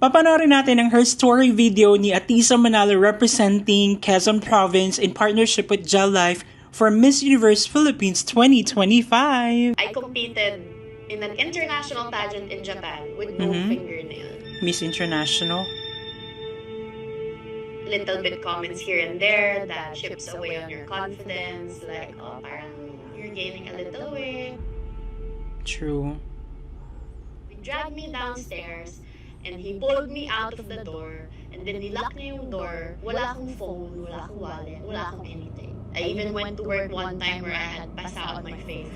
Papanoorin natin ang her story video ni Atisa Manalo representing Quezon Province in partnership with Gel Life for Miss Universe Philippines 2025. I competed in an international pageant in Japan with no fingernail. Miss International. Little bit comments here and there that chips away on your confidence. Like, oh, parang you're gaining a little weight. True. He dragged me downstairs and he pulled me out of the door. And then nilock niya yung door. Wala akong phone, wala akong wallet, wala akong anything. I even went to work one time where I had passed out my face.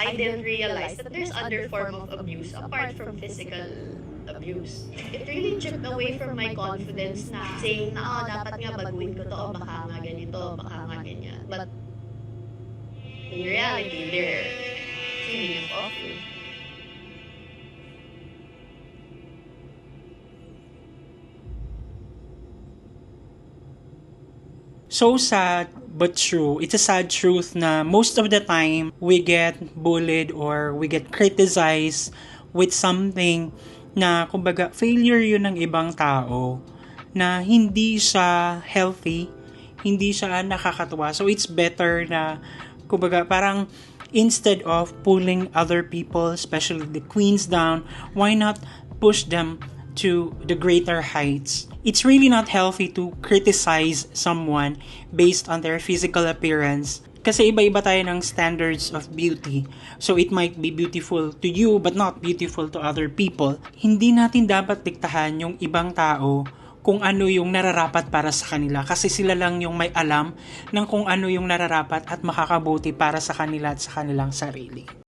I didn't realize that there's other form of abuse apart from physical abuse. It really chipped away from my confidence na saying na, oh, dapat nga baguhin ko to, o baka nga ganito, baka nga ganyan. But in reality, they're feeling awful. So sad, but true. It's a sad truth na most of the time, we get bullied or we get criticized with something na, kumbaga, failure yun ng ibang tao na hindi siya healthy, hindi siya nakakatuwa. So, it's better na, kumbaga, parang instead of pulling other people, especially the queens down, why not push them to the greater heights? It's really not healthy to criticize someone based on their physical appearance. Kasi iba-iba tayo ng standards of beauty. So it might be beautiful to you but not beautiful to other people. Hindi natin dapat diktahan yung ibang tao kung ano yung nararapat para sa kanila. Kasi sila lang yung may alam ng kung ano yung nararapat at makakabuti para sa kanila at sa kanilang sarili.